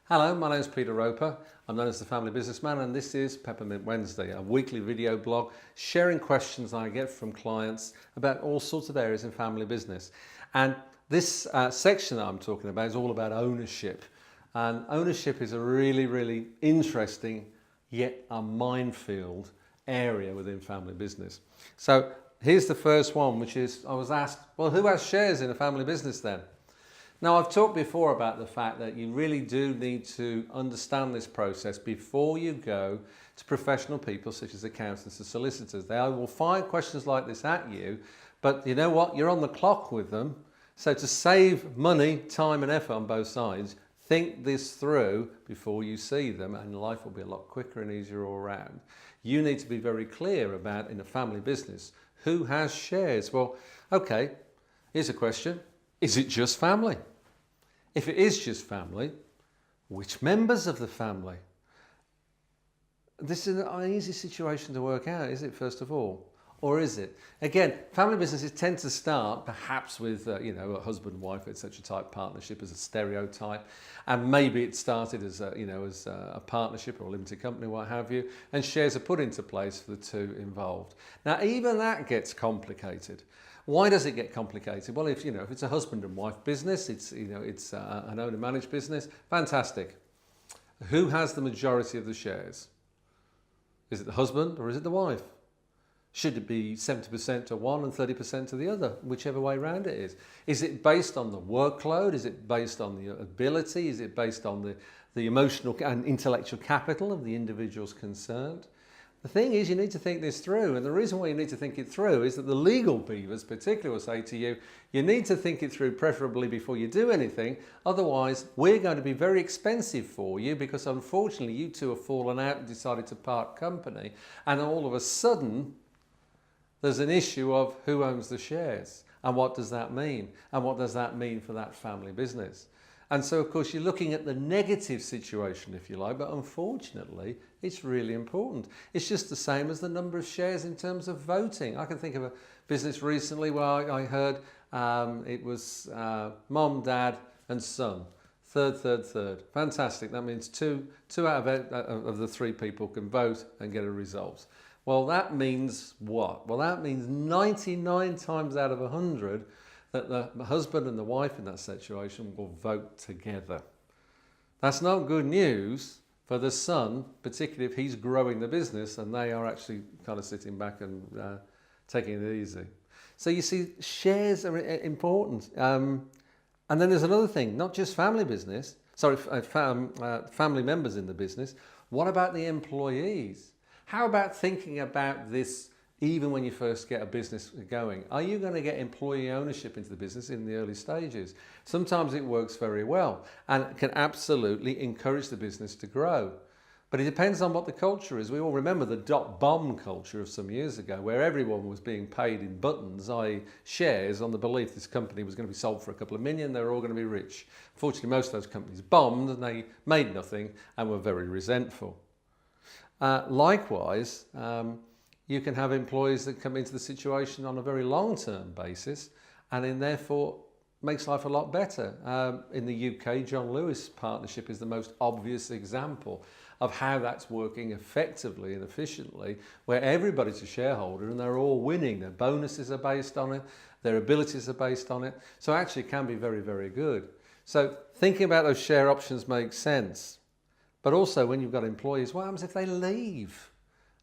Hello, my name is Peter Roper. I'm known as the Family Businessman, and this is Peppermint Wednesday, a weekly video blog sharing questions I get from clients about all sorts of areas in family business. And this section that I'm talking about is all about ownership. And ownership is a really interesting yet a minefield area within family business. So here's the first one, which is I was asked, well, who has shares in a family business then? Now, I've talked before about the fact that you really do need to understand this process before you go to professional people such as accountants and solicitors. They will fire questions like this at you, but you know what? You're on the clock with them. So to save money, time and effort on both sides, think this through before you see them, and life will be a lot quicker and easier all around. You need to be very clear about, in a family business, who has shares. Well, okay, here's a question. Is it just family? If it is just family, which members of the family? This is an easy situation to work out, is it, first of all? Or is it? Again, family businesses tend to start perhaps with a husband and wife, etc. type partnership as a stereotype, and maybe it started as a partnership or a limited company, what have you, and shares are put into place for the two involved. Now, even that gets complicated. Why does it get complicated? Well, if it's a husband and wife business, it's an owner-managed business, fantastic. Who has the majority of the shares? Is it the husband or is it the wife? Should it be 70% to one and 30% to the other, whichever way around it is? Is it based on the workload? Is it based on the ability? Is it based on the emotional and intellectual capital of the individuals concerned? The thing is, you need to think this through, and the reason why you need to think it through is that the legal beavers particularly will say to you, you need to think it through preferably before you do anything, otherwise we're going to be very expensive for you because unfortunately you two have fallen out and decided to part company, and all of a sudden there's an issue of who owns the shares and what does that mean, and what does that mean for that family business. And so, of course, you're looking at the negative situation, if you like, but unfortunately, it's really important. It's just the same as the number of shares in terms of voting. I can think of a business recently where I heard it was mom, dad, and son. Third. Fantastic. That means two out of the three people can vote and get a result. Well, that means what? Well, that means 99 times out of 100 that the husband and the wife in that situation will vote together. That's not good news for the son, particularly if he's growing the business and they are actually kind of sitting back and taking it easy. So you see, shares are important. And then there's another thing, not just family business, family members in the business. What about the employees? How about thinking about this even when you first get a business going? Are you going to get employee ownership into the business in the early stages? Sometimes it works very well and can absolutely encourage the business to grow. But it depends on what the culture is. We all remember the dot-bomb culture of some years ago where everyone was being paid in buttons, i.e. shares, on the belief this company was going to be sold for a couple of million, they were all going to be rich. Fortunately, most of those companies bombed and they made nothing and were very resentful. Likewise, you can have employees that come into the situation on a very long-term basis and then therefore makes life a lot better. In the UK, John Lewis partnership is the most obvious example of how that's working effectively and efficiently, where everybody's a shareholder and they're all winning. Their bonuses are based on it, their abilities are based on it. So actually it can be very good. So thinking about those share options makes sense. But also when you've got employees, what happens if they leave?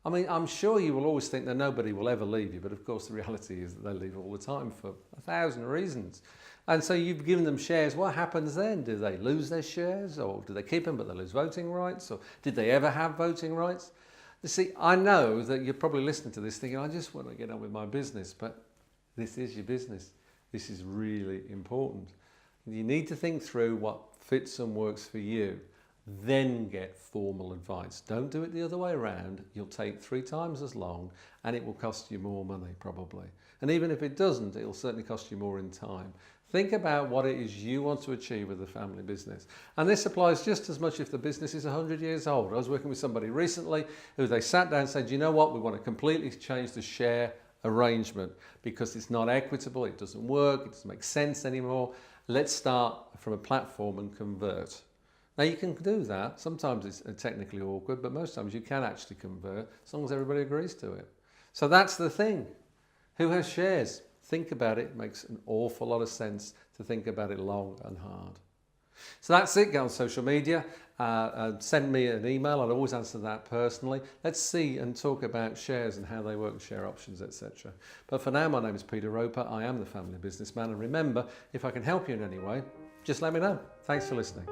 I mean, I'm sure you will always think that nobody will ever leave you, but of course the reality is that they leave all the time for 1,000 reasons. And so you've given them shares, what happens then? Do they lose their shares, or do they keep them but they lose voting rights, or did they ever have voting rights? You see, I know that you're probably listening to this thinking, I just want to get on with my business, but this is your business. This is really important. You need to think through what fits and works for you. Then get formal advice. Don't do it the other way around. You'll take 3 times as long and it will cost you more money probably. And even if it doesn't, it'll certainly cost you more in time. Think about what it is you want to achieve with the family business. And this applies just as much if the business is 100 years old. I was working with somebody recently who they sat down and said, you know what, we want to completely change the share arrangement because it's not equitable, it doesn't work, it doesn't make sense anymore. Let's start from a platform and convert. Now you can do that. Sometimes it's technically awkward, but most times you can actually convert as long as everybody agrees to it. So that's the thing. Who has shares? Think about it. It makes an awful lot of sense to think about it long and hard. So that's it. Get on social media. Send me an email. I'll always answer that personally. Let's see and talk about shares and how they work, share options, etc. But for now, my name is Peter Roper. I am the Family Businessman. And remember, if I can help you in any way, just let me know. Thanks for listening.